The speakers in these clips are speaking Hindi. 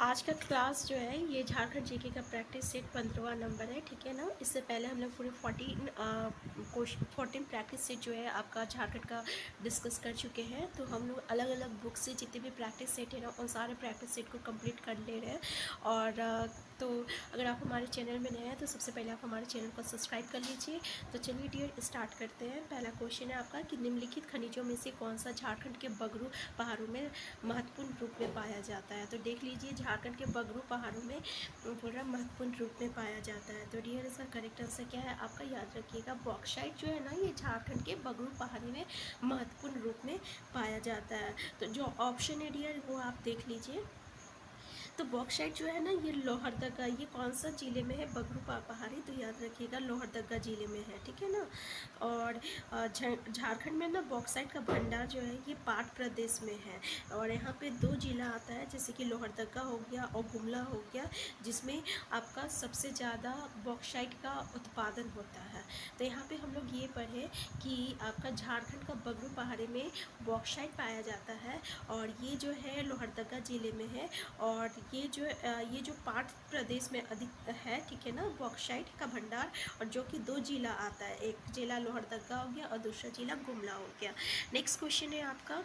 आज का क्लास जो है ये झारखंड जीके का प्रैक्टिस सेट 15वां नंबर है, ठीक है ना। इससे पहले हम लोग पूरे 14 प्रैक्टिस सेट जो है आपका झारखंड का डिस्कस कर चुके हैं। तो हम लोग अलग अलग बुक से जितने भी प्रैक्टिस सेट है ना उन सारे प्रैक्टिस सेट को कंप्लीट कर ले रहे हैं। और तो अगर आप हमारे चैनल में नए हैं तो सबसे पहले आप हमारे चैनल को सब्सक्राइब कर लीजिए। तो चलिए डियर स्टार्ट करते हैं। पहला क्वेश्चन है आपका कि निम्नलिखित खनिजों में से कौन सा झारखंड के बगरू पहाड़ों में महत्वपूर्ण रूप में पाया जाता है। तो देख लीजिए झारखंड के बगरू पहाड़ों में पूरा महत्वपूर्ण रूप में पाया जाता है। तो डियर इसका करेक्ट आंसर क्या है आपका, याद रखिएगा बॉक्साइट जो है ना ये झारखंड के बगरू पहाड़ी में महत्वपूर्ण रूप में पाया जाता है। तो जो ऑप्शन है डियर वो आप देख लीजिए। तो बॉक्साइट जो है ना ये लोहरदगा, ये कौन सा ज़िले में है, बगरू पहाड़ी, तो याद रखिएगा लोहरदगा ज़िले में है, ठीक है ना। और झारखंड में ना बॉक्साइट का भंडार जो है ये पाट प्रदेश में है। और यहाँ पे दो ज़िला आता है जैसे कि लोहरदगा हो गया और गुमला हो गया, जिसमें आपका सबसे ज़्यादा बॉक्साइट का उत्पादन होता है। तो यहाँ पे हम लोग ये पढ़े कि आपका झारखंड का बगरू पहाड़ी में बॉक्साइट पाया जाता है और ये जो है लोहरदगा ज़िले में है। और ये जो पाट प्रदेश में अधिक है, ठीक है ना, बॉक्साइट का भंडार। और जो कि दो जिला आता है, एक जिला लोहरदगा हो गया और दूसरा जिला गुमला हो गया। नेक्स्ट क्वेश्चन है आपका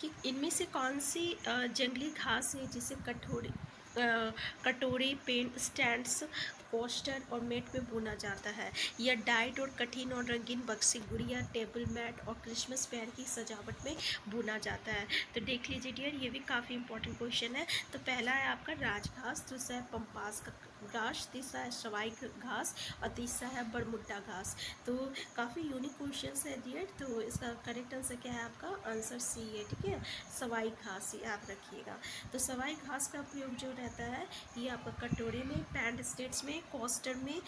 कि इनमें से कौन सी जंगली घास है जिसे कटोरे, पेन स्टैंड्स, पोस्टर और मैट में बुना जाता है। यह डाइट और कठिन और रंगीन बक्से, गुड़िया, टेबल मैट और क्रिसमस पेड़ की सजावट में बुना जाता है। तो देख लीजिए डियर ये भी काफ़ी इंपॉर्टेंट क्वेश्चन है। तो पहला है आपका राजघास, दूसरा है पंपास का घास, तीसरा है सवाई घास और तीसरा है बरमुड्डा घास। तो काफ़ी यूनिक क्वेश्चन है डियर। तो इसका करेक्ट आंसर क्या है आपका, आंसर सी है, ठीक है, सवाई घास, याद रखिएगा। तो सवाई घास का प्रयोग जो रहता है ये आपका कटोरे में, पैंट स्टेट्स में, कोस्टर में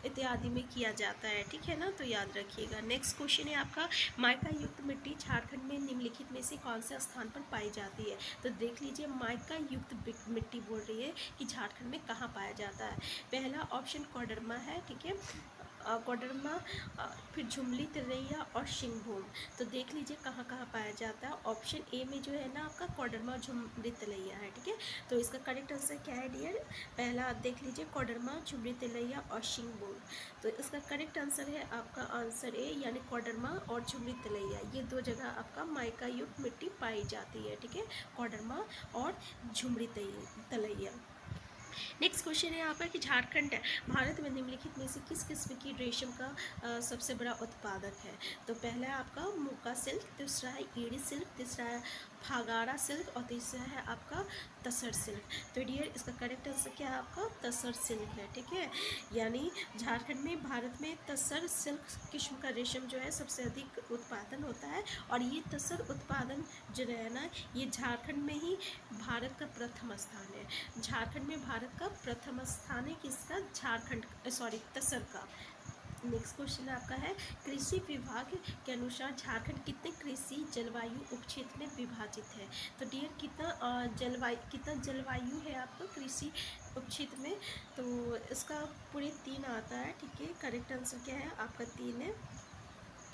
इत्यादि में किया जाता है, ठीक है ना, तो याद रखिएगा। नेक्स्ट क्वेश्चन है आपका माइका युक्त मिट्टी झारखंड में निम्नलिखित में से कौन से स्थान पर पाई जाती है। तो देख लीजिए माइका युक्त मिट्टी बोल रही है कि झारखंड में कहाँ पाया जाता है। पहला ऑप्शन कोडरमा है, ठीक है, कोडरमा, फिर झुमली, तिरैया और सिंहभूम। तो देख लीजिए कहाँ कहाँ पाया जाता है। ऑप्शन ए में जो है ना आपका कोडरमा, झुमली, तिरैया है, ठीक है। तो इसका करेक्ट आंसर क्या है डियर, पहला देख लीजिए कोडरमा, झुमली, तिरैया और सिंहभूम। तो इसका करेक्ट आंसर है आपका आंसर ए, यानी कोडरमा और झुमली, तिरैया, ये दो जगह आपका माइका युक्त मिट्टी पाई जाती है, ठीक है, कोडरमा और झुमरी तिरैया। नेक्स्ट क्वेश्चन है आपका कि झारखंड भारत में निम्नलिखित में से किस किस्म की रेशम का सबसे बड़ा उत्पादक है। तो पहला है आपका मुगा सिल्क, दूसरा है ईड़ी सिल्क, तीसरा है फागारा सिल्क और तीसरा है आपका तसर सिल्क। तो डियर इसका करेक्ट आंसर क्या है आपका, तसर सिल्क है, ठीक है। यानी झारखंड में भारत में तसर सिल्क किस्म का रेशम जो है सबसे अधिक उत्पादन होता है। और ये तसर उत्पादन जो है ना ये झारखंड में ही भारत का प्रथम स्थान है। झारखंड में भारत का प्रथम स्थान है किसका, झारखंड, सॉरी तसर का। नेक्स्ट क्वेश्चन आपका है कृषि विभाग के अनुसार झारखंड कितने कृषि जलवायु उपक्षेत्र में विभाजित है। तो डियर कितना जलवायु है आपका कृषि उपक्षेत्र में। तो इसका पूरे 3 आता है, ठीक है, करेक्ट आंसर क्या है आपका 3 है।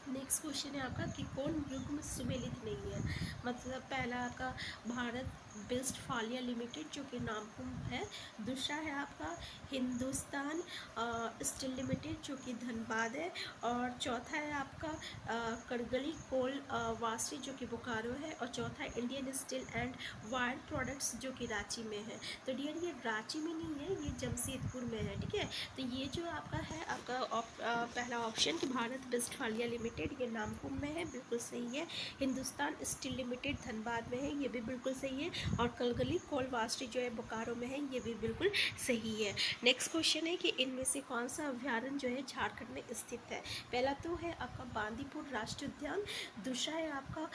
नेक्स्ट क्वेश्चन है आपका कि कौन युग्म सुमेलित नहीं है। मतलब पहला आपका भारत वेस्टफालिया लिमिटेड जो कि नामकुम है, दूसरा है आपका हिंदुस्तान स्टील लिमिटेड जो कि धनबाद है, और चौथा है आपका करगली कोल वासी जो कि बोकारो है, और चौथा है Indian steel and wire products जो कि रांची में है। तो डियर ये रांची में नहीं है, ये जमशेदपुर में है, ठीक है। तो ये जो आपका है आपका पहला ऑप्शन कि भारत वेस्टफालिया लिमिटेड ये नामकुम में है, बिल्कुल सही है। हिंदुस्तान स्टील लिमिटेड धनबाद में है, ये भी बिल्कुल सही है। और कलगली कोलवास्ट्री जो है बोकारो में है, ये भी बिल्कुल सही है। नेक्स्ट क्वेश्चन है कि इनमें से कौन सा अभ्यारण्य जो है झारखंड में स्थित है। पहला तो है आपका बांदीपुर राष्ट्रीय उद्यान, दूसरा है आपका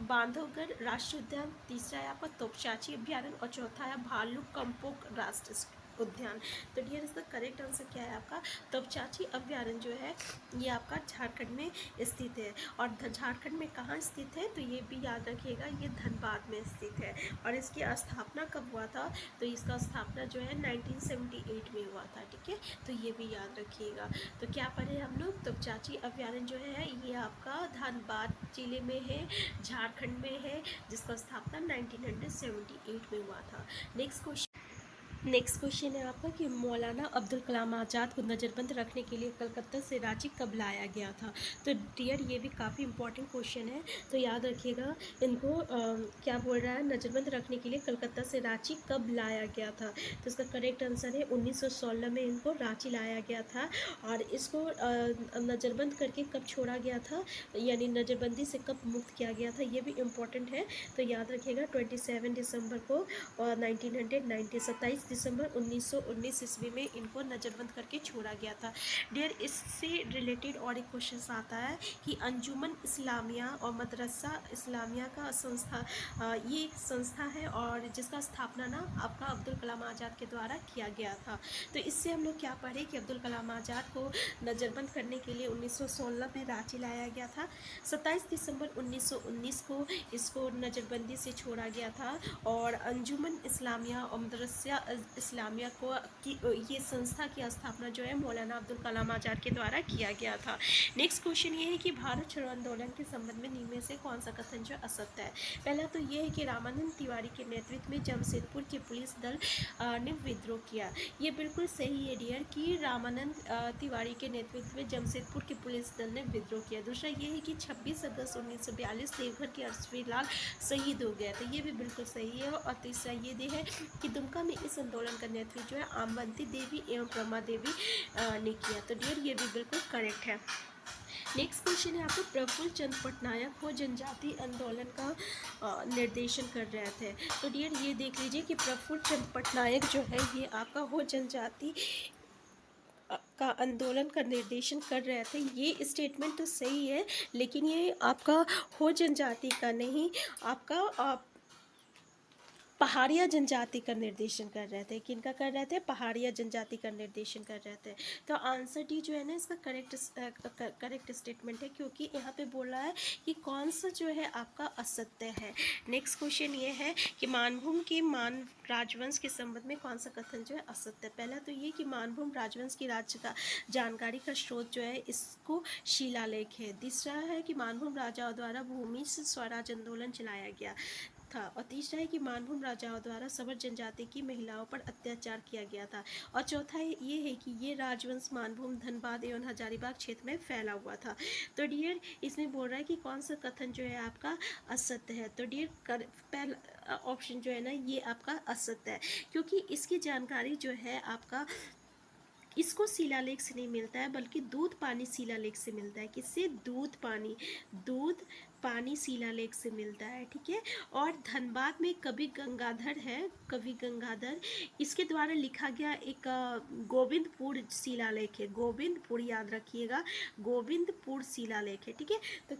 बांधवगढ़ राष्ट्रीय उद्यान, तीसरा है आपका तोपचाची अभ्यारण्य और चौथा है भालू कंपोक राष्ट्रीय उद्यान। तो डियर इसका करेक्ट आंसर क्या है आपका तपचाची अभ्यारण्य जो है ये आपका झारखंड में स्थित है। और झारखंड में कहाँ स्थित है तो ये भी याद रखिएगा, ये धनबाद में स्थित है। और इसकी स्थापना कब हुआ था तो इसका स्थापना जो है 1978 में हुआ था, ठीक है, तो ये भी याद रखिएगा। तो क्या पढ़े हम लोग, तपचाची अभ्यारण्य जो है ये आपका धनबाद जिले में है, झारखंड में है, जिसका स्थापना 1978 में हुआ था। नेक्स्ट क्वेश्चन है आपका कि मौलाना अब्दुल कलाम आज़ाद को नज़रबंद रखने के लिए कलकत्ता से रांची कब लाया गया था। तो डियर ये भी काफ़ी इंपॉर्टेंट क्वेश्चन है, तो याद रखिएगा इनको क्या बोल रहा है, नज़रबंद रखने के लिए कलकत्ता से रांची कब लाया गया था। तो इसका करेक्ट आंसर है 1916 में इनको रांची लाया गया था। और इसको नज़रबंद करके कब छोड़ा गया था, यानी नज़रबंदी से कब मुक्त किया गया था, ये भी इम्पोर्टेंट है। तो याद रखिएगा 27 दिसंबर को और 1990 27 दिसंबर 1919 ईस्वी में इनको नज़रबंद करके छोड़ा गया था। डियर इससे रिलेटेड और एक क्वेश्चन आता है कि अंजुमन इस्लामिया और मदरसा इस्लामिया का संस्था, ये एक संस्था है और जिसका स्थापना ना आपका अब्दुल कलाम आज़ाद के द्वारा किया गया था। तो इससे हम लोग क्या पढ़े कि अब्दुल कलाम आज़ाद को नज़रबंद करने के लिए 1916 में रांची लाया गया था। 27 दिसंबर 1919 को इसको नज़रबंदी से छोड़ा गया था। और अंजुमन इस्लामिया और मदरसा इस्लामिया को की ये संस्था की स्थापना जो है मौलाना अब्दुल कलाम आज़ाद के द्वारा किया गया था। नेक्स्ट क्वेश्चन ये है कि भारत छोड़ो आंदोलन के संबंध में निम्न से कौन सा कथन जो असत्य है। पहला तो ये है कि रामानंद तिवारी के नेतृत्व में जमशेदपुर के पुलिस दल ने विद्रोह किया। ये बिल्कुल सही है डियर कि रामानंद तिवारी के नेतृत्व में जमशेदपुर के पुलिस दल ने विद्रोह किया। दूसरा ये है कि 26 अगस्त 1942 देवघर के अश्वी लाल शहीद हो गया था, ये भी बिल्कुल सही है। और तीसरा ये है कि दुमका में इस आंदोलन का नेतृत्व जो है आमवंती देवी एवं प्रमा देवी ने किया। तो डियर ये भी बिल्कुल करेक्ट है। नेक्स्ट क्वेश्चन है आपको प्रफुल्ल चंद्र पटनायक हो जनजाति आंदोलन का निर्देशन कर रहे थे। तो डियर ये देख लीजिए कि प्रफुल्ल चंद्र पटनायक जो है ये आपका हो जनजाति का आंदोलन का निर्देशन कर रहे थे। ये स्टेटमेंट तो सही है, लेकिन ये आपका हो जनजाति का नहीं, आपका पहाड़िया जनजाति का निर्देशन कर रहे थे। किनका कर रहे थे, पहाड़िया जनजाति का निर्देशन कर रहे थे। तो आंसर डी जो है ना इसका करेक्ट स्टेटमेंट है, क्योंकि यहाँ पे बोला है कि कौन सा जो है आपका असत्य है। नेक्स्ट क्वेश्चन ये है कि मानभूम के मान राजवंश के संबंध में कौन सा कथन जो है असत्य है। पहला तो ये कि मानभूम राजवंश की राज्य का जानकारी का स्रोत जो है इसको शिलालेख है। दूसरा है कि मानभूम राजाओं द्वारा भूमि से स्वराज आंदोलन चलाया गया था। और तीसरा है कि मानभूम राजाओं द्वारा सबर जनजाति की महिलाओं पर अत्याचार किया गया था। और चौथा ये है कि ये राजवंश मानभूम धनबाद एवं हजारीबाग क्षेत्र में फैला हुआ था। तो डियर इसमें बोल रहा है कि कौन सा कथन जो है आपका असत्य है। तो डियर पहला ऑप्शन जो है ना ये आपका असत्य है, क्योंकि इसकी जानकारी जो है आपका इसको शिलालेख से नहीं मिलता है, बल्कि दूध पानी शिलालेख से मिलता है। किससे, दूध पानी शिलालेख से मिलता है, ठीक है। और धनबाद में कवि गंगाधर है, कवि गंगाधर, इसके द्वारा लिखा गया एक गोविंदपुर शिलालेख है। गोविंदपुर याद रखिएगा, गोविंदपुर शिलालेख है, ठीक है। तो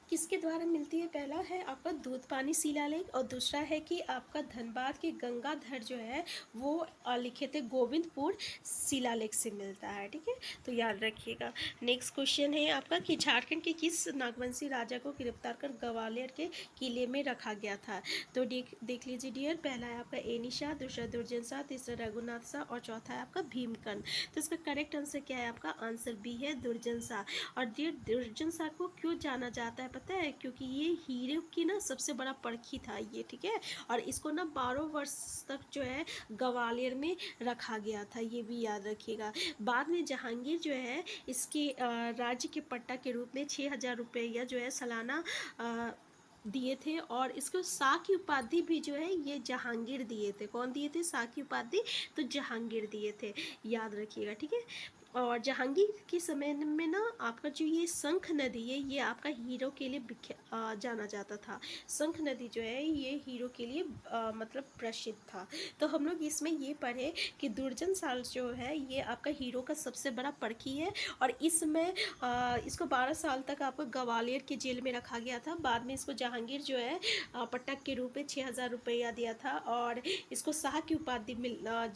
किसके द्वारा मिलती है, पहला है आपका दूध पानी शिलालेख और दूसरा है कि आपका धनबाद के गंगाधर जो है वो लिखे थे गोविंदपुर शिलालेख से मिलता है, ठीक है। तो याद रखिएगा। नेक्स्ट क्वेश्चन है आपका कि झारखंड के किस नागवंशी राजा को गिरफ्तार कर ग्वालियर के किले में रखा गया था। तो देख लीजिए डियर, पहला है आपका एनी शाह, दूसरा दुर्जन शाह, तीसरा रघुनाथ शाह और चौथा है आपका भीमकन। तो इसका करेक्ट आंसर क्या है, आपका आंसर बी है दुर्जन शाह। और डियर दुर्जन शाह को क्यों जाना जाता है पता है, क्योंकि ये हीरे की ना सबसे बड़ा परखी था ये, ठीक है। और इसको ना 12 वर्ष तक जो है ग्वालियर में रखा गया था, ये भी याद रखिएगा। बाद में जहांगीर जो है इसके राज्य के पट्टा के रूप में 6,000 रुपया जो है सालाना दिए थे। और इसको शाह की उपाधि भी जो है ये जहांगीर दिए थे। कौन दिए थे, शाह की उपाधि तो जहांगीर दिए थे, याद रखिएगा, ठीक है। और जहांगीर के समय में ना आपका जो ये शंख नदी है ये आपका हीरो के लिए जाना जाता था। शंख नदी जो है ये हीरो के लिए मतलब प्रसिद्ध था। तो हम लोग इसमें ये पढ़े कि दुर्जन साल जो है ये आपका हीरो का सबसे बड़ा पर्खी है, और इसमें इसको 12 साल तक आपको ग्वालियर के जेल में रखा गया था। बाद में इसको जहांगीर जो है पटक के रूप में 6,000 रुपया दिया था, और इसको शाह की उपाधि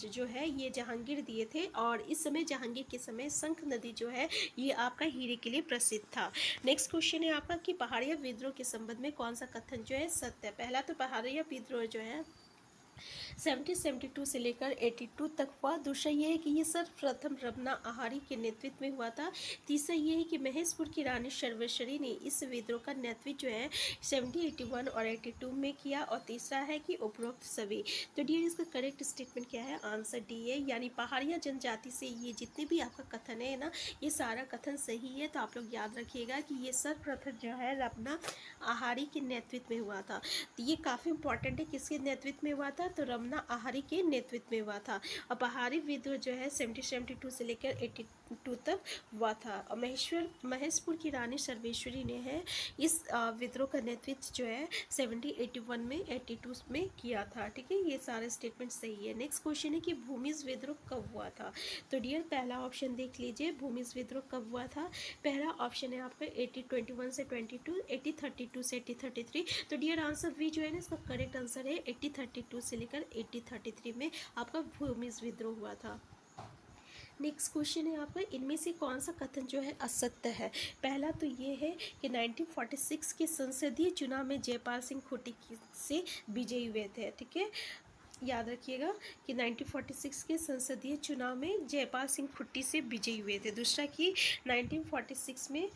जो है ये जहांगीर दिए थे। और इस समय जहांगीर के समय शंख नदी जो है ये आपका हीरे के लिए प्रसिद्ध था। नेक्स्ट क्वेश्चन है आपका कि पहाड़िया विद्रोह के संबंध में कौन सा कथन जो है सत्य है। पहला तो पहाड़िया विद्रोह जो है 1772 से लेकर 82 तक हुआ। दूसरा ये है कि ये सर्वप्रथम रमना आहारी के नेतृत्व में हुआ था। तीसरा ये है कि महेशपुर की रानी सर्वेश्वरी ने इस विद्रोह का नेतृत्व जो है 1781 और 82 में किया। और तीसरा है कि उपरोक्त सभी। तो डियर इसका करेक्ट स्टेटमेंट क्या है, आंसर डी है, यानी पहाड़िया जनजाति से ये जितने भी आपका कथन है ना ये सारा कथन सही है। तो आप लोग याद रखिएगा कि ये सर्वप्रथम जो है रमना आहारी के नेतृत्व में हुआ था। तो ये काफ़ी इंपॉर्टेंट है, किसके नेतृत्व में हुआ था, तो रमना आहारी के नेतृत्व में हुआ था। और पहाड़ी विद्रोह जो है 1772 से लेकर 82 तक हुआ था। और महेशपुर की रानी सर्वेश्वरी ने है इस विद्रोह का नेतृत्व जो है 1781 में 82 में किया था। ठीक है, ये सारे स्टेटमेंट सही है। नेक्स्ट क्वेश्चन है कि भूमिज विद्रोह कब हुआ था। तो डियर पहला ऑप्शन देख लीजिए, भूमिज विद्रोह कब हुआ था। पहला ऑप्शन है आपका 1821 से 22, 1832 से 1833। तो डियर आंसर वी जो है ना इसका करेक्ट आंसर है 1832 से लेकर 1833 में आपका भूमिज विद्रोह हुआ था। नेक्स्ट क्वेश्चन है आपका इनमें से कौन सा कथन जो है असत्य है। पहला तो ये है कि 1946 के संसदीय चुनाव में जयपाल सिंह खुटी से विजयी हुए थे। ठीक है, याद रखिएगा कि 1946 के संसदीय चुनाव में जयपाल सिंह खुट्टी से विजयी हुए थे। दूसरा कि 1946 में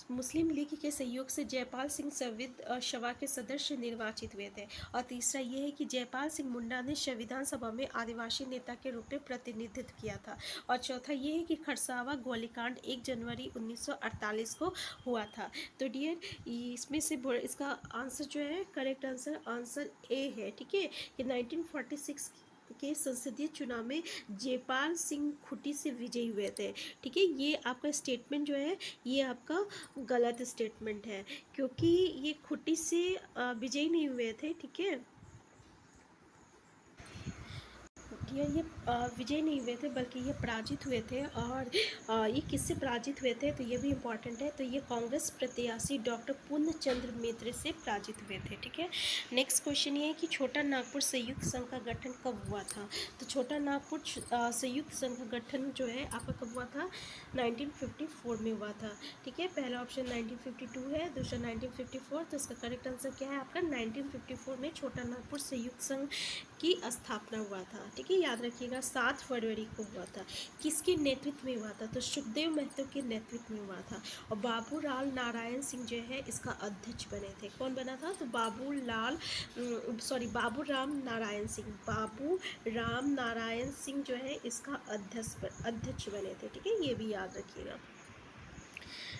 मुस्लिम लीग के सहयोग से जयपाल सिंह संविद सभा के सदस्य निर्वाचित हुए थे। और तीसरा ये है कि जयपाल सिंह मुंडा ने संविधान सभा में आदिवासी नेता के रूप में प्रतिनिधित्व किया था। और चौथा ये है कि खरसावा गोलीकांड 1 जनवरी 1948 को हुआ था। तो डियर इसमें से इसका आंसर जो है करेक्ट आंसर आंसर ए है। ठीक है, कि 1946 के संसदीय चुनाव में जयपाल सिंह खुटी से विजयी हुए थे। ठीक है, ये आपका स्टेटमेंट जो है ये आपका गलत स्टेटमेंट है, क्योंकि ये खुटी से विजयी नहीं हुए थे। ठीक है, ये विजय नहीं हुए थे बल्कि ये पराजित हुए थे। और ये किससे पराजित हुए थे तो ये भी इम्पॉर्टेंट है। तो ये कांग्रेस प्रत्याशी डॉक्टर पूर्णचंद्र मित्र से पराजित हुए थे। ठीक है, नेक्स्ट क्वेश्चन ये है कि छोटा नागपुर संयुक्त संघ का गठन कब हुआ था। तो छोटा नागपुर संयुक्त संघ का गठन जो है आपका कब हुआ था, 1954 में हुआ था। ठीक है, पहला ऑप्शन 1952 है, दूसरा 1954। तो इसका करेक्ट आंसर क्या है आपका 1954 में छोटा नागपुर संयुक्त संघ की स्थापना हुआ था। ठीक है, याद रखिएगा 7 फरवरी को हुआ था। किसके नेतृत्व में हुआ था, तो सुखदेव महतो के नेतृत्व में हुआ था। और बाबू लाल नारायण सिंह जो है इसका अध्यक्ष बने थे। कौन बना था, तो बाबू राम नारायण सिंह, बाबू राम नारायण सिंह जो है इसका अध्यक्ष बने थे। ठीक है, ये भी याद रखिएगा।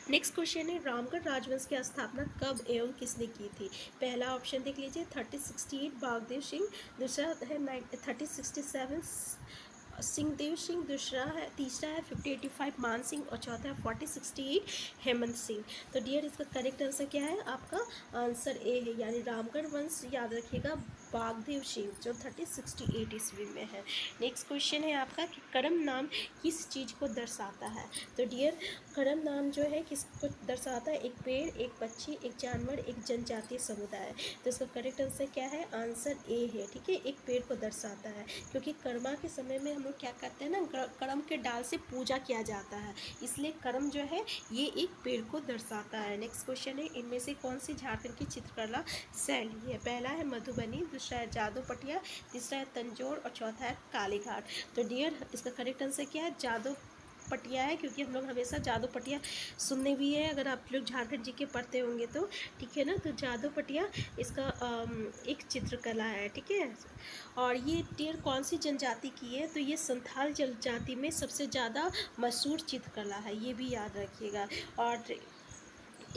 नेक्स्ट क्वेश्चन है रामगढ़ राजवंश की स्थापना कब एवं किसने की थी। पहला ऑप्शन देख लीजिए 3068 बागदेव सिंह, दूसरा है 3067 सिंहदेव सिंह, तीसरा है 5085 मान सिंह, और चौथा है 4068 हेमंत सिंह। तो डियर इसका करेक्ट आंसर क्या है आपका आंसर ए है, यानी रामगढ़ वंश याद रखिएगा बागदेव सिंह जो 3068 ईस्वी में है। नेक्स्ट क्वेश्चन है आपका कि कर्म नाम किस चीज़ को दर्शाता है। तो डियर कर्म नाम जो है किसको दर्शाता है, एक पेड़, एक पक्षी, एक जानवर, एक जनजातीय समुदाय। तो इसका करेक्ट आंसर क्या है, आंसर ए है। ठीक है, एक पेड़ को दर्शाता है, क्योंकि कर्मा के समय में हम लोग क्या करते हैं ना, कर्म के डाल से पूजा किया जाता है, इसलिए कर्म जो है ये एक पेड़ को दर्शाता है। नेक्स्ट क्वेश्चन है इनमें से कौन सी झारखंड की चित्रकला शैली है। पहला है मधुबनी, दूसरा है जादू पटिया, तीसरा है तंजौर, और चौथा है कालीघाट। तो डियर इसका करेक्ट आंसर क्या है, जादू पटिया है, क्योंकि हम लोग हमेशा जादू पटिया सुनने भी है, अगर आप लोग झारखंड जी के पढ़ते होंगे तो। ठीक है ना, तो जादू पटिया इसका एक चित्रकला है। ठीक है, और ये डियर कौन सी जनजाति की है, तो ये संथाल जनजाति में सबसे ज़्यादा मशहूर चित्रकला है, ये भी याद रखिएगा। और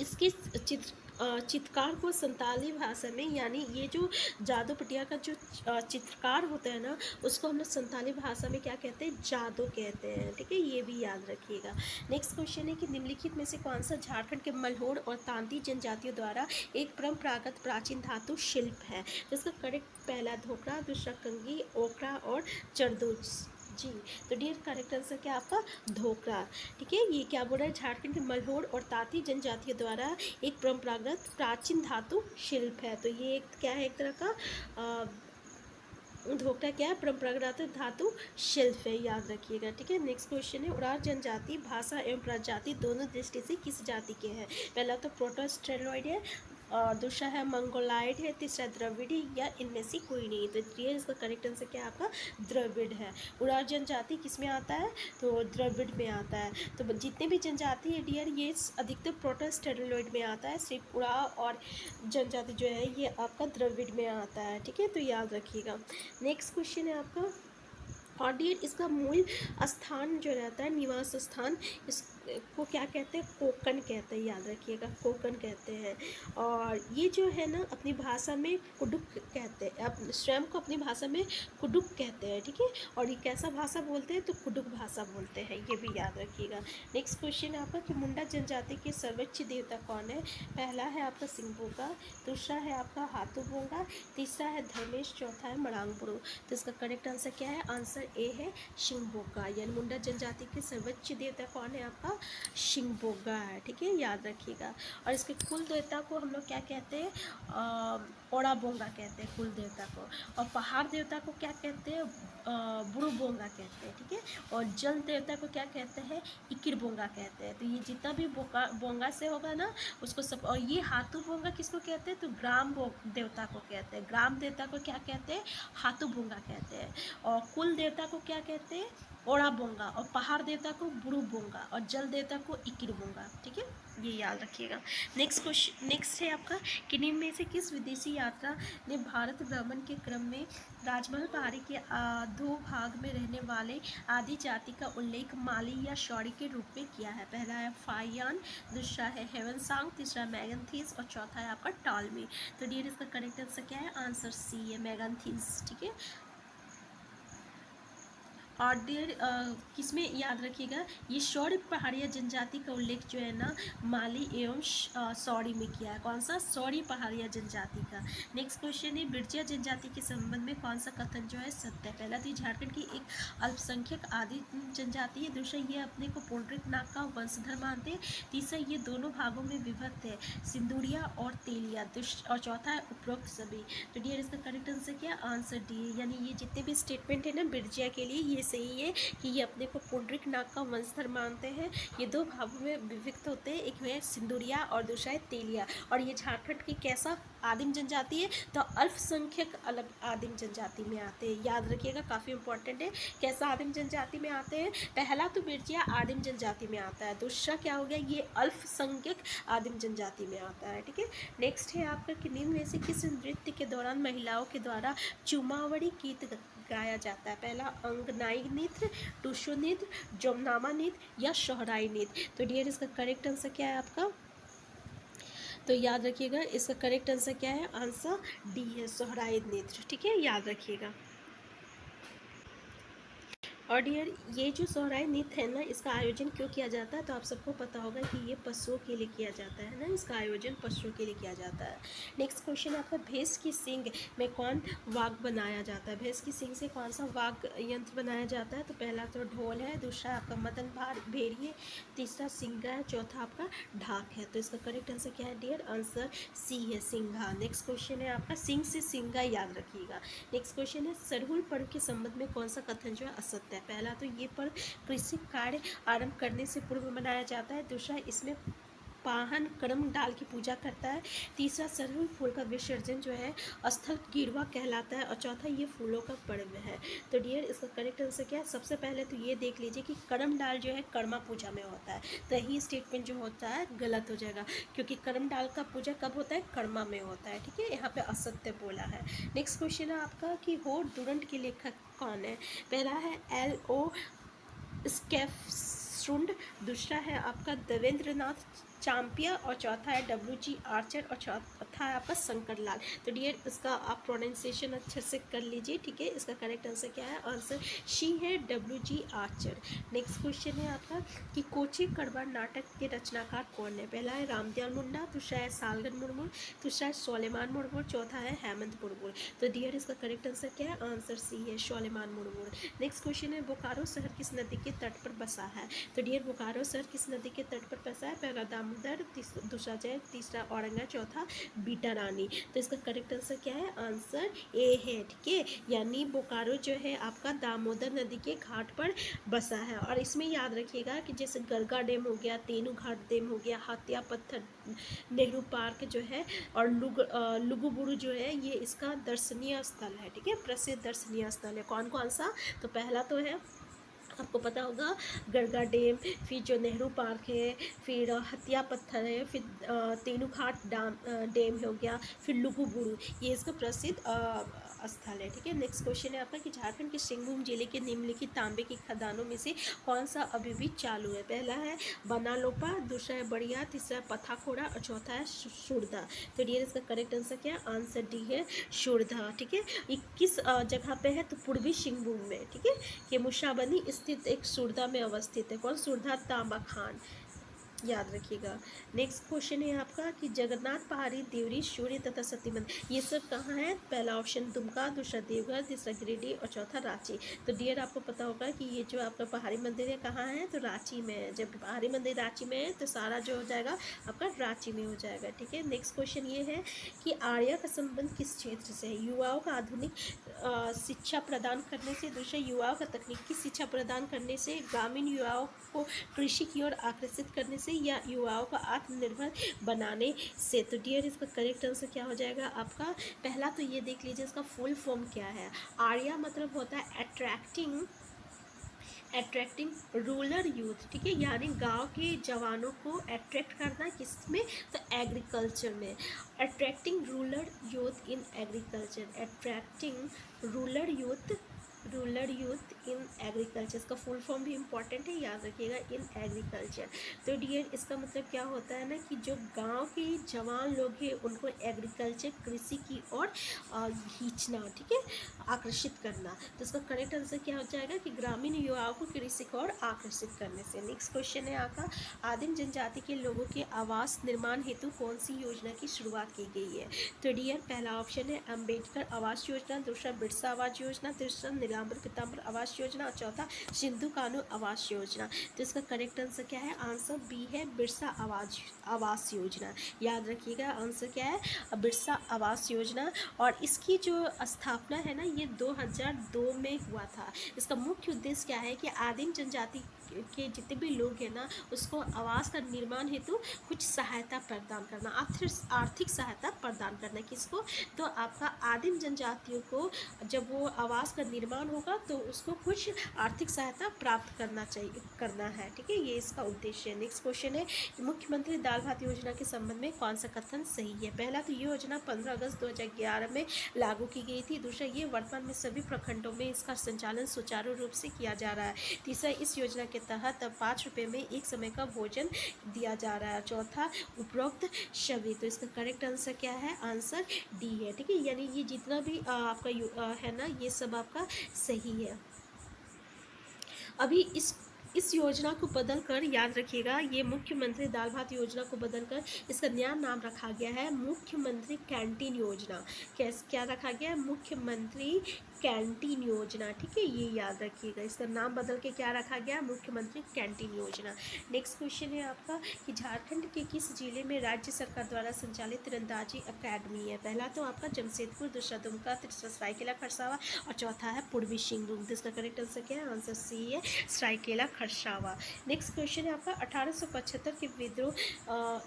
इसकी चित्र चित्रकार को संताली भाषा में, यानी ये जो जादू पटिया का जो चित्रकार होता है ना, उसको हम लोग संताली भाषा में क्या कहते हैं, जादू कहते हैं। ठीक है, ये भी याद रखिएगा। नेक्स्ट क्वेश्चन है कि निम्नलिखित में से कौन सा झारखंड के मल्होर और तांती जनजातियों द्वारा एक परंपरागत प्राचीन धातु शिल्प है। तो इसका करेक्ट पहला धोकरा, दूसरा कंगी, ओकरा और जरदोज। जी, तो डियर करेक्ट आंसर क्या आपका धोकरा। ठीक है, ये क्या बोल रहा है, झारखंड के मल्होर और तांती जनजातियों द्वारा एक परंपरागत प्राचीन धातु शिल्प है। तो ये एक क्या है, एक तरह का धोकरा क्या है, परंपरागत धातु शिल्प है, याद रखिएगा। ठीक है, नेक्स्ट क्वेश्चन है उरार जनजाति भाषा एवं प्रजाति दोनों दृष्टि से किस जाति के हैं। पहला तो प्रोटोस्टेरॉइड है और दूसरा है मंगोलाइड है, तीसरा द्रविड़ या इनमें से कोई नहीं। तो डियर इसका करेक्ट आंसर क्या आपका द्रविड़ है। उरार जनजाति किस में आता है, तो द्रविड़ में आता है। तो जितने भी जनजाति है डियर, ये अधिकतर प्रोटोस्टेरॉइड में आता है, सिर्फ उराव और जनजाति जो है ये आपका द्रविड़ में आता है। ठीक है, तो याद रखिएगा। नेक्स्ट क्वेश्चन है आपका, और डियर इसका मूल स्थान जो रहता है, निवास स्थान, इसको क्या कहते हैं, कोकन कहते हैं, याद रखिएगा, कोकन कहते हैं। और ये जो है ना अपनी भाषा में कुडुक कहते हैं, आप स्वयं को अपनी भाषा में कुडुक कहते हैं। ठीक है, और ये कैसा भाषा बोलते हैं, तो कुडुक भाषा बोलते हैं, ये भी याद रखिएगा। नेक्स्ट क्वेश्चन है आपका कि मुंडा जनजाति के सर्वोच्च देवता कौन है। पहला है आपका सिंहबोगा, दूसरा है आपका हाथूबोगा, तीसरा है धर्मेश, चौथा है मरांगबुरु। तो इसका करेक्ट आंसर क्या है, आंसर ए है शिंगबोगा, यानी मुंडा जनजाति के सर्वोच्च देवता कौन है, आपका शिंगबोगा है। ठीक है, याद रखिएगा। और इसके कुल देवता को हम लोग क्या कहते हैं, ओड़ाबोंगा कहते हैं कुल देवता को। और पहाड़ देवता को क्या कहते हैं, बुरुबोंगा कहते हैं। ठीक है, और जल देवता को क्या कहते हैं, इकिरबोंगा कहते हैं। तो ये जितना भी बोंगा से होगा ना उसको सब। और ये हाथू बोंगा किसको कहते हैं, तो ग्राम देवता को कहते हैं। ग्राम देवता को क्या कहते हैं, हाथू बोंगा कहते हैं। और कुल देवता को क्या कहते हैं, ओड़ा बोंगा। और पहाड़ देवता को बुरु बोंगा और जल देवता को इकिर बोंगा। ठीक है, ये याद रखिएगा। नेक्स्ट क्वेश्चन, नेक्स्ट है आपका कि निम्न में से किस विदेशी यात्रा ने भारत भ्रमण के क्रम में राजमहल पहाड़ी के दो भाग में रहने वाले आदि जाति का उल्लेख माली या शौरी के रूप में किया है। पहला है फाइयान, दूसरा है हेवनसांग, तीसरा मैगनथीस और चौथा है आपका टॉलमी। तो डियर इसका करेक्ट आंसर क्या है, आंसर सी है, मैगनथीस। ठीक है, और डियर किसमें याद रखिएगा, ये शौरी पहाड़िया जनजाति का उल्लेख जो है ना माली एवं शौरी में किया है। कौन सा, शौरी पहाड़िया जनजाति का। नेक्स्ट क्वेश्चन है बिरजिया जनजाति के संबंध में कौन सा कथन जो है सत्य है। पहला तो ये झारखंड की एक अल्पसंख्यक आदि जनजाति है, दूसरा ये अपने को पुंडरिक नाग का वंशधर मानते हैं, तीसरा ये दोनों भागों में विभक्त है, सिंदूरिया और तेलिया, और चौथा है उपरोक्त सभी। तो डियर इसका करेक्ट आंसर क्या, आंसर डी है, यानी ये जितने भी स्टेटमेंट है ना बिरजिया के लिए ये सही है कि ये अपने को पुंडरिक नाग का वंशधर मानते हैं। ये दो भागों में विभक्त होते हैं, एक है सिंदूरिया और दूसरा है तेलिया। और ये झारखंड की कैसा आदिम जनजाति है, तो अल्पसंख्यक अलग आदिम जनजाति में आते हैं, याद रखिएगा, काफ़ी इंपॉर्टेंट है। कैसा आदिम जनजाति में आते हैं, पहला तो बिरजिया आदिम जनजाति में आता है, दूसरा क्या हो गया, ये अल्पसंख्यक आदिम जनजाति में आता है। ठीक है, नेक्स्ट है आपका कि निम्न में से किस नृत्य के दौरान महिलाओं के द्वारा चुमावड़ी गीत गाया जाता है। पहला अंगनाई नृत्य, टुसु नृत्य, जमनामा नृत्य या सोहराई नृत्य। तो डियर इसका करेक्ट आंसर क्या है आपका, तो याद रखिएगा इसका करेक्ट आंसर क्या है, आंसर डी है, सोहराई नृत्य। ठीक है, याद रखिएगा। और डियर ये जो सोहराई नृत्य है ना, इसका आयोजन क्यों किया जाता है, तो आप सबको पता होगा कि ये पशुओं के लिए किया जाता है ना, इसका आयोजन पशुओं के लिए किया जाता है। नेक्स्ट क्वेश्चन आपका भैंस की सींग में कौन वाद्य बनाया जाता है। भैंस की सींग से कौन सा वाद्य यंत्र बनाया जाता है, तो पहला तो ढोल है, दूसरा आपका मदन भेड़िए, तीसरा सिंगा है, चौथा आपका ढाक है। तो इसका करेक्ट आंसर क्या है डियर, आंसर सी है, सिंघा। नेक्स्ट क्वेश्चन है आपका सिंह से सिंगा, याद रखिएगा। नेक्स्ट क्वेश्चन है सरहुल पर्व के संबंध में कौन सा कथन जो है असत्य है। पहला तो ये पर्व कृषि कार्य आरंभ करने से पूर्व मनाया जाता है, दूसरा इसमें पाहन कर्म डाल की पूजा करता है, तीसरा सरहुल फूल का विसर्जन जो है स्थल गिरवा कहलाता है, और चौथा ये फूलों का पर्व है। तो डियर इसका करेक्ट आंसर क्या है, सबसे पहले तो ये देख लीजिए कि कर्म डाल जो है कर्मा पूजा में होता है, तो यही स्टेटमेंट जो होता है गलत हो जाएगा, क्योंकि कर्म डाल का पूजा कब होता है, कर्मा में होता है। ठीक है, यहाँ पे असत्य बोला है। नेक्स्ट क्वेश्चन है आपका कि होड़ दुरंट के लेखक कौन है। पहला है L.O. स्केफसुंड, दूसरा है आपका देवेंद्रनाथ चांपिया और चौथा है WG आर्चर और चौथा है आपका शंकर लाल। तो डियर इसका आप प्रोनाउंसिएशन अच्छे से कर लीजिए, ठीक है। इसका करेक्ट आंसर क्या है? आंसर शी है, WG आर्चर। नेक्स्ट क्वेश्चन है आपका कि कोची कड़वा नाटक के रचनाकार कौन है? पहला है रामदयाल मुंडा, दूसरा है सालगन मुर्मू, दूसरा है सोलेमान मुर्मू, चौथा है हेमंत मुर्मू। तो डियर इसका करेक्ट आंसर क्या है? आंसर सी है, सोलेमान मुर्मू। नेक्स्ट क्वेश्चन है बोकारो शहर किस नदी के तट पर बसा है? तो डियर बोकारो शहर किस नदी के तट पर बसा है? पहला दामोदर, दूसरा जय, तीसरा औरंगा, चौथा बीटा रानी। तो इसका करेक्ट आंसर क्या है? आंसर ए है, ठीक है। यानी बोकारो जो है आपका दामोदर नदी के घाट पर बसा है। और इसमें याद रखिएगा कि जैसे गरगा डैम हो गया, तेनू घाट डैम हो गया, हाथिया पत्थर, नेहरू पार्क जो है, और लुगुबुरु जो है, ये इसका दर्शनीय स्थल है, ठीक है, प्रसिद्ध दर्शनीय स्थल है। कौन कौन सा? तो पहला तो है आपको पता होगा गरगा डैम, फिर जो नेहरू पार्क है, फिर हथिया पत्थर है, फिर तेनूघाट डैम हो गया, फिर लुगुबुरु, ये इसका प्रसिद्ध स्थल है, ठीक है। नेक्स्ट क्वेश्चन है आपका कि झारखंड के सिंहभूम जिले के निम्नलिखित तांबे की खदानों में से कौन सा अभी भी चालू है? पहला है बनालोपा, दूसरा है बढ़िया, तीसरा है पथाखोड़ा और चौथा है सुरदा। तो डियर इसका करेक्ट आंसर क्या है? आंसर डी है, सुरदा, ठीक है। ये किस जगह पे है? तो पूर्वी सिंहभूम में, ठीक है, कि मुशाबनी स्थित एक सुरदा में अवस्थित है। कौन? सुरदा तांबा खान, याद रखिएगा। नेक्स्ट क्वेश्चन है आपका कि जगन्नाथ पहाड़ी, देवरी, सूर्य तथा सती मंदिर, ये सब कहाँ है? पहला ऑप्शन दुमका, दूसरा देवघर, तीसरा गिरिडीह और चौथा रांची। तो डियर आपको पता होगा कि ये जो आपका पहाड़ी मंदिर है कहाँ है? तो रांची में है। जब पहाड़ी मंदिर रांची में है तो सारा जो हो जाएगा आपका रांची में हो जाएगा, ठीक है। नेक्स्ट क्वेश्चन ये है कि आर्या का संबंध किस क्षेत्र से है? युवाओं का आधुनिक शिक्षा प्रदान करने से, दूसरा युवाओं का तकनीकी शिक्षा प्रदान करने से, ग्रामीण युवाओं को कृषि की ओर आकर्षित करने से, या युवाओं को आत्मनिर्भर बनाने से। तो डियर इसका करेक्ट आंसर क्या हो जाएगा आपका? पहला तो ये देख लीजिए इसका फुल फॉर्म क्या है। आर्या मतलब होता है अट्रैक्टिंग रूरल यूथ, ठीक है, यानी गांव के जवानों को अट्रैक्ट करना, किसमें? तो एग्रीकल्चर में। Attracting rural youth in agriculture, attracting rural youth in agriculture, इसका फुल फॉर्म भी इंपॉर्टेंट है, याद रखिएगा, इन एग्रीकल्चर। तो डियर इसका मतलब क्या होता है ना कि जो गांव के जवान लोग हैं उनको एग्रीकल्चर, कृषि की ओर खींचना, ठीक है, आकर्षित करना। तो इसका करेक्ट आंसर क्या हो जाएगा कि ग्रामीण युवाओं को कृषि की ओर आकर्षित करने से। नेक्स्ट क्वेश्चन है आपका आदिम जनजाति के लोगों के आवास निर्माण हेतु कौन सी योजना की शुरुआत की गई है? तो डियर पहला ऑप्शन है अम्बेडकर आवास योजना, दूसरा बिरसा आवास योजना, तीसरा नीलांबर पीताम्बर आवास योजना और चौथा सिंधु कानू आवास योजना। तो इसका करेक्ट आंसर क्या है? आंसर बी है, बिरसा आवास योजना। याद रखिएगा आंसर क्या है? बिरसा आवास योजना। और इसकी जो स्थापना है ना, ये 2002 में हुआ था। इसका मुख्य उद्देश्य क्या है कि आदिम जनजाति के जितने भी लोग हैं ना, उसको आवास का निर्माण हेतु कुछ सहायता प्रदान करना, आर्थिक सहायता प्रदान करना। किसको? तो आपका आदिम जनजातियों को जब वो आवास का निर्माण होगा तो उसको कुछ आर्थिक सहायता प्राप्त करना है, ठीक है, ये इसका उद्देश्य है। नेक्स्ट क्वेश्चन है मुख्यमंत्री दाल भात योजना के संबंध में कौन सा कथन सही है? पहला तो ये योजना 15 अगस्त 2011 में लागू की गई थी। दूसरा, ये वर्तमान में सभी प्रखंडों में इसका संचालन सुचारू रूप से किया जा रहा है। तीसरा, इस योजना के तहत 5 रुपये में एक समय का भोजन दिया जा रहा है। चौथा, उपरोक्त सभी। तो इसका करेक्ट आंसर क्या है? आंसर डी है, ठीक है, यानी ये जितना भी आपका है ना, ये सब आपका सही है। अभी इस योजना को बदलकर, याद रखिएगा, ये मुख्यमंत्री दाल भात योजना को बदलकर इसका नया नाम रखा गया है मुख्यमंत्री कैंटीन योजना। क्या रखा गया है? मुख्यमंत्री कैंटीन योजना, ठीक है, ये याद रखिएगा। इसका नाम बदल के क्या रखा गया? मुख्यमंत्री कैंटीन योजना। नेक्स्ट क्वेश्चन है आपका कि झारखंड के किस जिले में राज्य सरकार द्वारा संचालित तीरंदाजी अकेडमी है? पहला तो आपका जमशेदपुर, दूसरा दुमका, तीसरा सरायकेला खरसावा और चौथा है पूर्वी सिंहभूम। तो इसका करेक्ट आंसर क्या है? आंसर सी है, सरायकेला खरसावा। नेक्स्ट क्वेश्चन है आपका 1875 के विद्रोह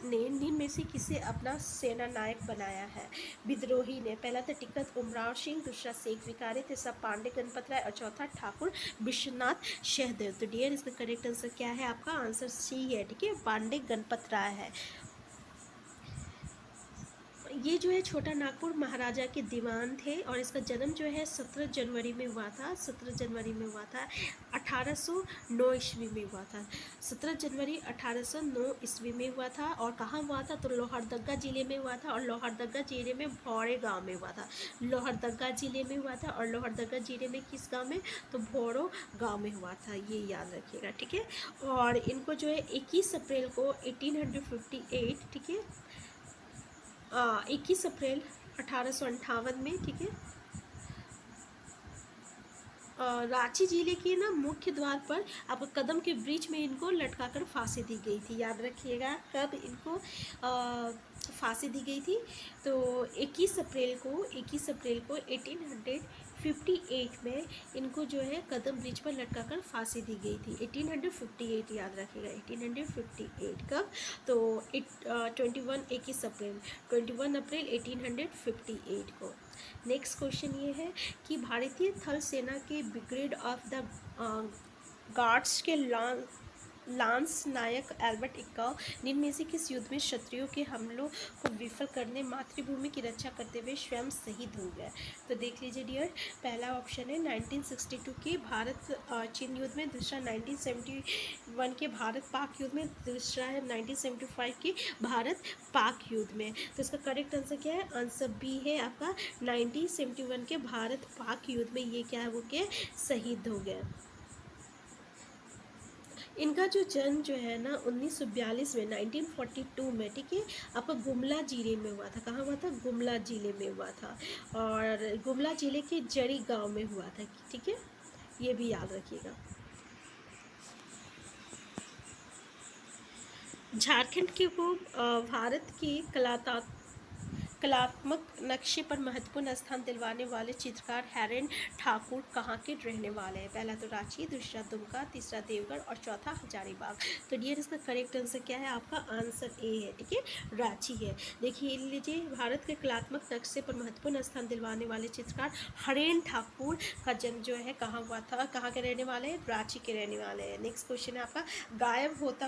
ने निम्न में से किसे अपना सेना नायक बनाया है? विद्रोही ने। पहला था टिकट उमराव सिंह, दूसरा शेख भिखारी, तीसरा पांडे गणपत राय और चौथा ठाकुर विश्वनाथ शहदेव। तो डियर इसका करेक्ट आंसर क्या है? आपका आंसर सी है, ठीक है, पांडे गणपत राय है। ये जो है छोटा नागपुर महाराजा के दीवान थे और इसका जन्म जो है 17 जनवरी में हुआ था। 17 जनवरी में हुआ था, 1809 ईस्वी में हुआ था। 17 जनवरी 1809 ईस्वी में हुआ था। और कहाँ हुआ था? तो लोहरदगा ज़िले में हुआ था। और लोहरदगा ज़िले में भौरे गांव में हुआ था। लोहरदगा ज़िले में हुआ था। और लोहरदगा ज़िले में किस गांव में? तो भौरो गांव में हुआ था। ये याद रखिएगा, ठीक है। और इनको जो है 21 अप्रैल को 1858, ठीक है, 21 अप्रैल 1858 में, ठीक है, रांची जिले के ना मुख्य द्वार पर अब कदम के ब्रिज में इनको लटकाकर फांसी दी गई थी। याद रखिएगा कब इनको फांसी दी गई थी? तो 21 अप्रैल को 1858 में इनको जो है कदम ब्रिज पर लटकाकर फांसी दी गई थी। 1858 याद रखिएगा, 1858 कब? तो 21 अप्रैल 1858 को। नेक्स्ट क्वेश्चन ये है कि भारतीय थल सेना के ब्रिगेड ऑफ द गार्ड्स के लांस नायक एल्बर्ट इक्काउ निम्न में से किस युद्ध में क्षत्रियों के हमलों को विफल करने मातृभूमि की रक्षा करते हुए स्वयं शहीद हो गए? तो देख लीजिए डियर, पहला ऑप्शन है 1962 के भारत चीन युद्ध में, दूसरा 1971 के भारत पाक युद्ध में, दूसरा है 1975 के भारत पाक युद्ध में। तो इसका करेक्ट आंसर क्या है? आंसर बी है आपका, 1971 के भारत पाक युद्ध में ये क्या है, वो क्या शहीद हो गए। इनका जो जन्म जो है ना 1942 में, 1942 में, ठीक है, आपका गुमला जिले में हुआ था। कहाँ हुआ था? गुमला जिले में हुआ था। और गुमला जिले के जरी गांव में हुआ था, ठीक है, ये भी याद रखिएगा। झारखंड के को भारत की कलात्मक नक्शे पर महत्वपूर्ण स्थान दिलवाने वाले चित्रकार हरेन ठाकुर कहाँ के रहने वाले हैं? पहला तो रांची, दूसरा दुमका, तीसरा देवगढ़ और चौथा हजारीबाग। तो डियर इसका करेक्ट आंसर क्या है? आपका आंसर ए है, ठीक है, रांची है। देखिए लीजिए, भारत के कलात्मक नक्शे पर महत्वपूर्ण स्थान दिलवाने वाले चित्रकार हरेन ठाकुर का जन्म जो है कहाँ हुआ था? कहाँ के रहने वाले हैं? रांची के रहने वाले हैं। नेक्स्ट क्वेश्चन है आपका, गायब होता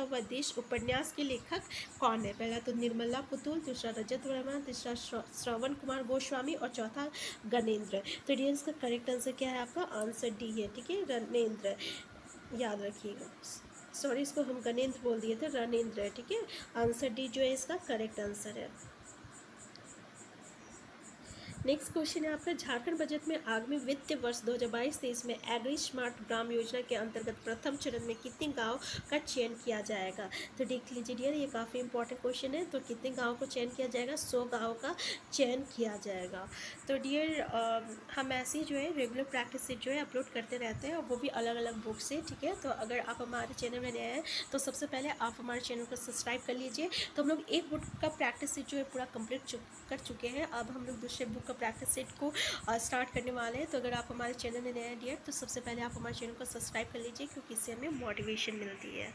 हुआ देश उपन्यास के लेखक कौन है? पहला तो निर्मला पुतुल, दूसरा रजत वर्मा, तीसरा श्रवण कुमार गोस्वामी और चौथा गणेंद्र। तो डियर इसका करेक्ट आंसर क्या है? आपका आंसर डी है, ठीक है, गणेंद्र, याद रखिएगा। सॉरी, इसको हम गणेंद्र बोल दिए थे, रणेंद्र है, ठीक है। आंसर डी जो है इसका करेक्ट आंसर है। नेक्स्ट क्वेश्चन है आपका, झारखंड बजट में आगामी वित्तीय वर्ष 2022-23 में एग्री स्मार्ट ग्राम योजना के अंतर्गत प्रथम चरण में कितने गांव का चयन किया जाएगा? तो देख लीजिए डियर, ये काफ़ी इंपॉर्टेंट क्वेश्चन है। तो कितने गांव को चयन किया जाएगा? 100 गाँव का चयन किया जाएगा। तो डियर हम ऐसी जो है रेगुलर प्रैक्टिस सेट जो है अपलोड करते रहते हैं, और वो भी अलग अलग बुक से, ठीक है। तो अगर आप हमारे चैनल में नए हैं तो सबसे पहले आप हमारे चैनल को सब्सक्राइब कर लीजिए। तो हम लोग एक बुक का प्रैक्टिस सेट जो है पूरा कंप्लीट कर चुके हैं। अब हम लोग दूसरे बुक का प्रैक्टिस सेट को स्टार्ट करने वाले हैं। तो अगर आप हमारे चैनल में नए हैं डियर, तो सबसे पहले आप हमारे चैनल को सब्सक्राइब कर लीजिए, क्योंकि इससे हमें मोटिवेशन मिलती है।